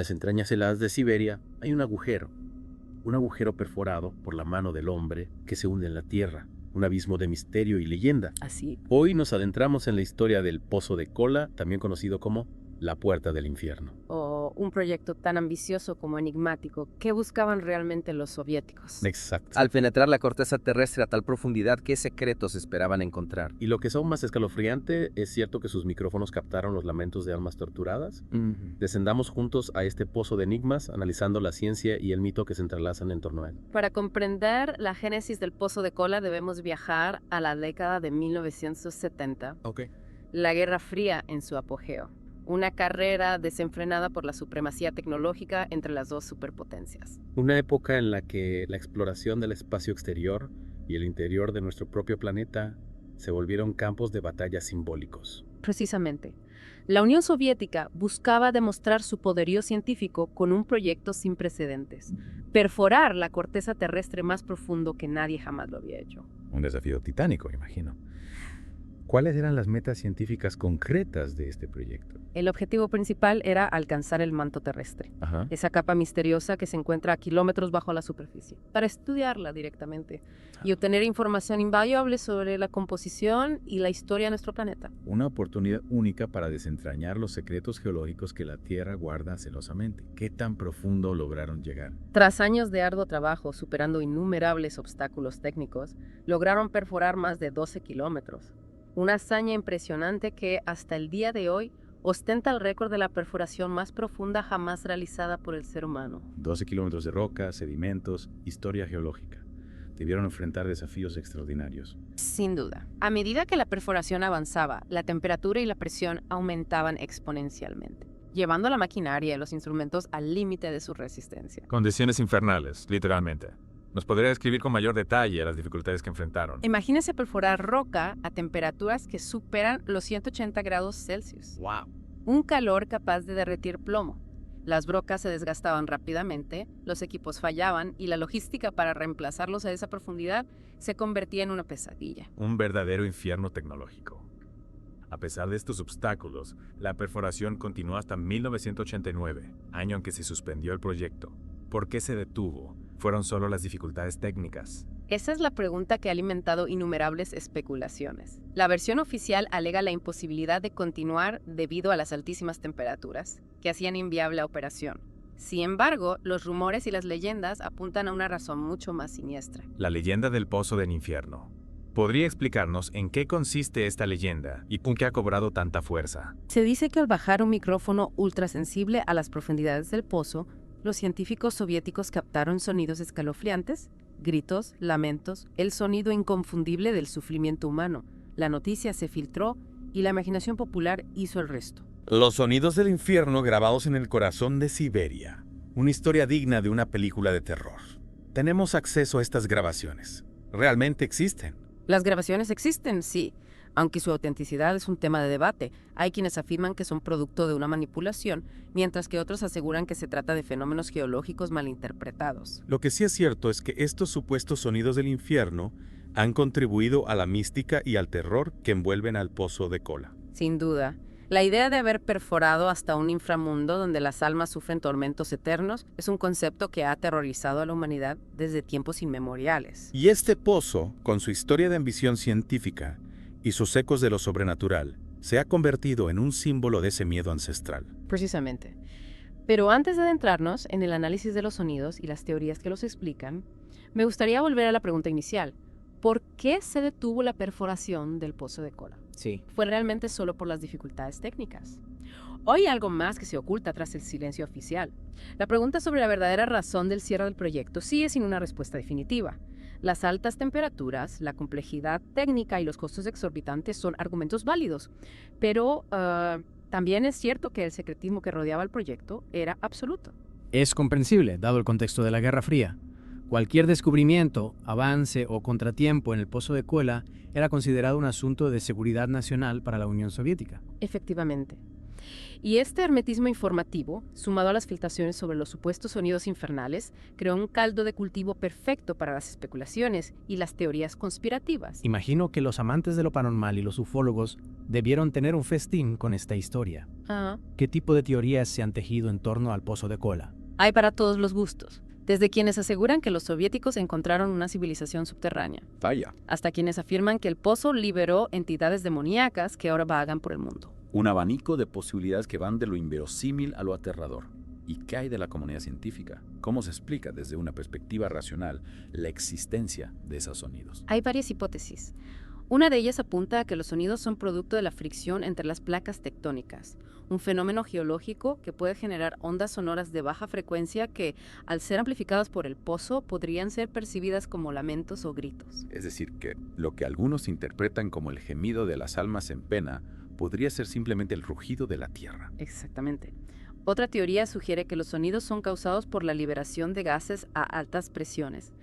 las entrañas heladas de Siberia hay un agujero perforado por la mano del hombre que se hunde en la tierra, un abismo de misterio y leyenda. Así. Hoy nos adentramos en la historia del Pozo de Kola, también conocido como la Puerta del Infierno. O un proyecto tan ambicioso como enigmático. ¿Qué buscaban realmente los soviéticos? Exacto. Al penetrar la corteza terrestre a tal profundidad, ¿qué secretos esperaban encontrar? Y lo que es aún más escalofriante, es cierto que sus micrófonos captaron los lamentos de almas torturadas. Descendamos juntos a este pozo de enigmas, analizando la ciencia y el mito que se entrelazan en torno a él. Para comprender la génesis del Pozo de Kola debemos viajar a la década de 1970, la Guerra Fría en su apogeo. Una carrera desenfrenada por la supremacía tecnológica entre las dos superpotencias. Una época en la que la exploración del espacio exterior y el interior de nuestro propio planeta se volvieron campos de batalla simbólicos. Precisamente, la Unión Soviética buscaba demostrar su poderío científico con un proyecto sin precedentes: perforar la corteza terrestre más profundo que nadie jamás lo había hecho. Un desafío titánico, imagino. ¿Cuáles eran las metas científicas concretas de este proyecto? El objetivo principal era alcanzar el manto terrestre, esa capa misteriosa que se encuentra a kilómetros bajo la superficie, para estudiarla directamente y obtener información invaluable sobre la composición y la historia de nuestro planeta. Una oportunidad única para desentrañar los secretos geológicos que la Tierra guarda celosamente. ¿Qué tan profundo lograron llegar? Tras años de arduo trabajo, superando innumerables obstáculos técnicos, lograron perforar más de 12 kilómetros. Una hazaña impresionante que, hasta el día de hoy, ostenta el récord de la perforación más profunda jamás realizada por el ser humano. 12 kilómetros de roca, sedimentos, historia geológica. Debieron enfrentar desafíos extraordinarios. Sin duda. A medida que la perforación avanzaba, la temperatura y la presión aumentaban exponencialmente, llevando la maquinaria y los instrumentos al límite de su resistencia. Condiciones infernales, literalmente. ¿Nos podría describir con mayor detalle las dificultades que enfrentaron? Imagínese perforar roca a temperaturas que superan los 180 grados Celsius. ¡Wow! Un calor capaz de derretir plomo. Las brocas se desgastaban rápidamente, los equipos fallaban y la logística para reemplazarlos a esa profundidad se convertía en una pesadilla. Un verdadero infierno tecnológico. A pesar de estos obstáculos, la perforación continuó hasta 1989, año en que se suspendió el proyecto. ¿Por qué se detuvo? ¿Fueron solo las dificultades técnicas? Esa es la pregunta que ha alimentado innumerables especulaciones. La versión oficial alega la imposibilidad de continuar debido a las altísimas temperaturas, que hacían inviable la operación. Sin embargo, los rumores y las leyendas apuntan a una razón mucho más siniestra. La leyenda del Pozo del Infierno. ¿Podría explicarnos en qué consiste esta leyenda y por qué ha cobrado tanta fuerza? Se dice que al bajar un micrófono ultrasensible a las profundidades del pozo, los científicos soviéticos captaron sonidos escalofriantes, gritos, lamentos, el sonido inconfundible del sufrimiento humano. La noticia se filtró y la imaginación popular hizo el resto. Los sonidos del infierno grabados en el corazón de Siberia. Una historia digna de una película de terror. Tenemos acceso a estas grabaciones. ¿Realmente existen? Las grabaciones existen, sí, aunque su autenticidad es un tema de debate. Hay quienes afirman que son producto de una manipulación, mientras que otros aseguran que se trata de fenómenos geológicos malinterpretados. Lo que sí es cierto es que estos supuestos sonidos del infierno han contribuido a la mística y al terror que envuelven al Pozo de Kola. Sin duda. La idea de haber perforado hasta un inframundo donde las almas sufren tormentos eternos es un concepto que ha aterrorizado a la humanidad desde tiempos inmemoriales. Y este pozo, con su historia de ambición científica y sus ecos de lo sobrenatural, se ha convertido en un símbolo de ese miedo ancestral. Precisamente. Pero antes de adentrarnos en el análisis de los sonidos y las teorías que los explican, me gustaría volver a la pregunta inicial. ¿Por qué se detuvo la perforación del Pozo de Kola? Sí. ¿Fue realmente solo por las dificultades técnicas? ¿O hay algo más que se oculta tras el silencio oficial? La pregunta sobre la verdadera razón del cierre del proyecto sigue sin una respuesta definitiva. Las altas temperaturas, la complejidad técnica y los costos exorbitantes son argumentos válidos, pero también es cierto que el secretismo que rodeaba el proyecto era absoluto. Es comprensible, dado el contexto de la Guerra Fría. Cualquier descubrimiento, avance o contratiempo en el Pozo de Kola era considerado un asunto de seguridad nacional para la Unión Soviética. Efectivamente. Y este hermetismo informativo, sumado a las filtraciones sobre los supuestos sonidos infernales, creó un caldo de cultivo perfecto para las especulaciones y las teorías conspirativas. Imagino que los amantes de lo paranormal y los ufólogos debieron tener un festín con esta historia. Ah, ¿Qué tipo de teorías se han tejido en torno al pozo de Kola? hay para todos los gustos. Desde quienes aseguran que los soviéticos encontraron una civilización subterránea, Vaya, hasta quienes afirman que el pozo liberó entidades demoníacas que ahora vagan por el mundo. un abanico de posibilidades que van de lo inverosímil a lo aterrador. ¿Y qué hay de la comunidad científica? ¿Cómo se explica desde una perspectiva racional la existencia de esos sonidos? Hay varias hipótesis. Una de ellas apunta a que los sonidos son producto de la fricción entre las placas tectónicas, un fenómeno geológico que puede generar ondas sonoras de baja frecuencia que, al ser amplificadas por el pozo, podrían ser percibidas como lamentos o gritos. Es decir, que lo que algunos interpretan como el gemido de las almas en pena podría ser simplemente el rugido de la tierra. Exactamente. Otra teoría sugiere que los sonidos son causados por la liberación de gases a altas presiones,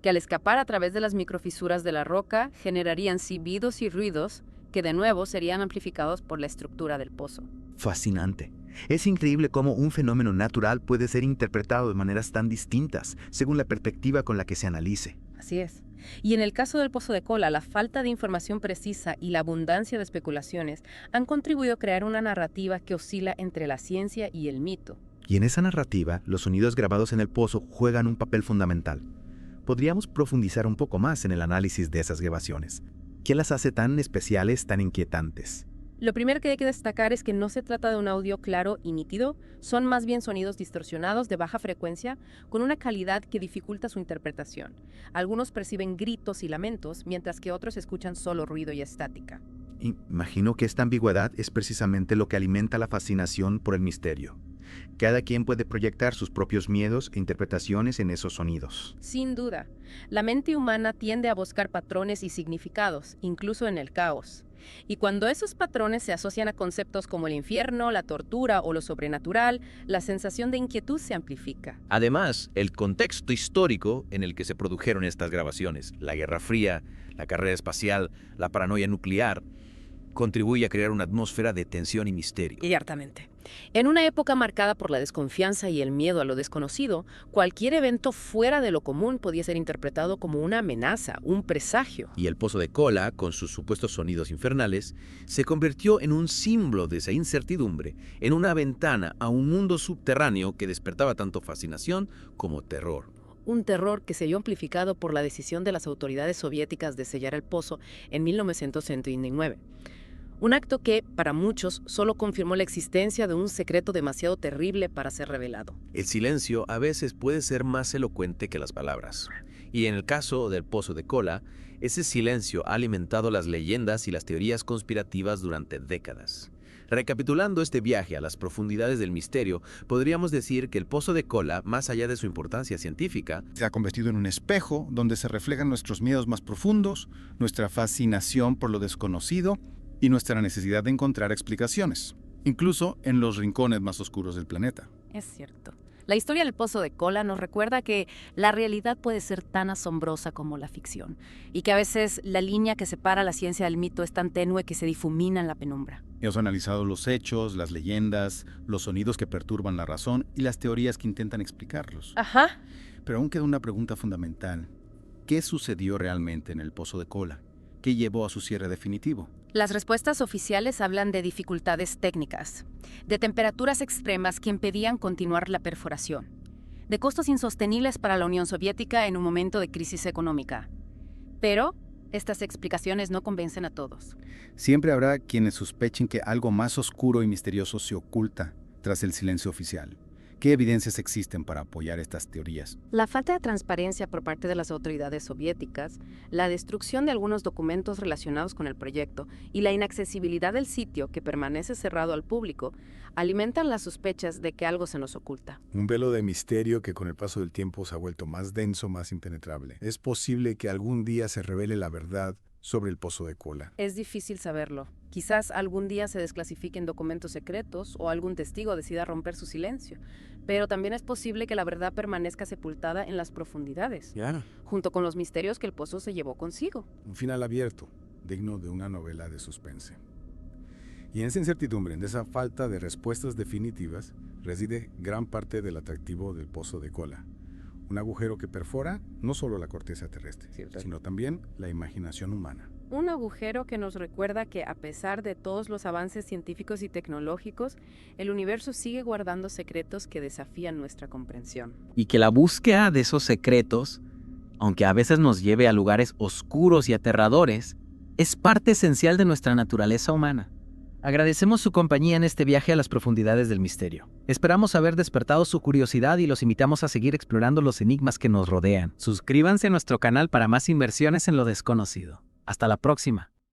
que al escapar a través de las microfisuras de la roca generarían silbidos y ruidos que de nuevo serían amplificados por la estructura del pozo. Fascinante. Es increíble cómo un fenómeno natural puede ser interpretado de maneras tan distintas, según la perspectiva con la que se analice. Así es. Y en el caso del pozo de Kola, la falta de información precisa y la abundancia de especulaciones han contribuido a crear una narrativa que oscila entre la ciencia y el mito. Y en esa narrativa, los sonidos grabados en el pozo juegan un papel fundamental. Podríamos profundizar un poco más en el análisis de esas grabaciones. ¿Qué las hace tan especiales, tan inquietantes? Lo primero que hay que destacar es que no se trata de un audio claro y nítido, son más bien sonidos distorsionados de baja frecuencia con una calidad que dificulta su interpretación. Algunos perciben gritos y lamentos, mientras que otros escuchan solo ruido y estática. Imagino que esta ambigüedad es precisamente lo que alimenta la fascinación por el misterio. Cada quien puede proyectar sus propios miedos e interpretaciones en esos sonidos. Sin duda, la mente humana tiende a buscar patrones y significados, incluso en el caos. Y cuando esos patrones se asocian a conceptos como el infierno, la tortura o lo sobrenatural, la sensación de inquietud se amplifica. Además, el contexto histórico en el que se produjeron estas grabaciones, la Guerra Fría, la carrera espacial, la paranoia nuclear, contribuye a crear una atmósfera de tensión y misterio. Ciertamente. En una época marcada por la desconfianza y el miedo a lo desconocido, cualquier evento fuera de lo común podía ser interpretado como una amenaza, un presagio. Y el pozo de Kola, con sus supuestos sonidos infernales, se convirtió en un símbolo de esa incertidumbre, en una ventana a un mundo subterráneo que despertaba tanto fascinación como terror. Un terror que se vio amplificado por la decisión de las autoridades soviéticas de sellar el pozo en 1969. Un acto que, para muchos, solo confirmó la existencia de un secreto demasiado terrible para ser revelado. El silencio a veces puede ser más elocuente que las palabras. Y en el caso del pozo de Kola, ese silencio ha alimentado las leyendas y las teorías conspirativas durante décadas. Recapitulando este viaje a las profundidades del misterio, podríamos decir que el pozo de Kola, más allá de su importancia científica, se ha convertido en un espejo donde se reflejan nuestros miedos más profundos, nuestra fascinación por lo desconocido y nuestra necesidad de encontrar explicaciones, incluso en los rincones más oscuros del planeta. Es cierto. La historia del pozo de Kola nos recuerda que la realidad puede ser tan asombrosa como la ficción, y que a veces la línea que separa la ciencia del mito es tan tenue que se difumina en la penumbra. Hemos analizado los hechos, las leyendas, los sonidos que perturban la razón y las teorías que intentan explicarlos. Ajá. Pero aún queda una pregunta fundamental. ¿Qué sucedió realmente en el pozo de Kola? ¿Qué llevó a su cierre definitivo? Las respuestas oficiales hablan de dificultades técnicas, de temperaturas extremas que impedían continuar la perforación, de costos insostenibles para la Unión Soviética en un momento de crisis económica. Pero estas explicaciones no convencen a todos. Siempre habrá quienes sospechen que algo más oscuro y misterioso se oculta tras el silencio oficial. ¿Qué evidencias existen para apoyar estas teorías? La falta de transparencia por parte de las autoridades soviéticas, la destrucción de algunos documentos relacionados con el proyecto y la inaccesibilidad del sitio, que permanece cerrado al público, alimentan las sospechas de que algo se nos oculta. Un velo de misterio que con el paso del tiempo se ha vuelto más denso, más impenetrable. Es posible que algún día se revele la verdad sobre el pozo de Kola. Es difícil saberlo. Quizás algún día se desclasifiquen documentos secretos o algún testigo decida romper su silencio. Pero también es posible que la verdad permanezca sepultada en las profundidades, junto con los misterios que el pozo se llevó consigo. Un final abierto, digno de una novela de suspense. Y en esa incertidumbre, en esa falta de respuestas definitivas, reside gran parte del atractivo del pozo de cola. Un agujero que perfora no solo la corteza terrestre, sino también la imaginación humana. Un agujero que nos recuerda que a pesar de todos los avances científicos y tecnológicos, el universo sigue guardando secretos que desafían nuestra comprensión. Y que la búsqueda de esos secretos, aunque a veces nos lleve a lugares oscuros y aterradores, es parte esencial de nuestra naturaleza humana. Agradecemos su compañía en este viaje a las profundidades del misterio. Esperamos haber despertado su curiosidad y los invitamos a seguir explorando los enigmas que nos rodean. Suscríbanse a nuestro canal para más inversiones en lo desconocido. Hasta la próxima.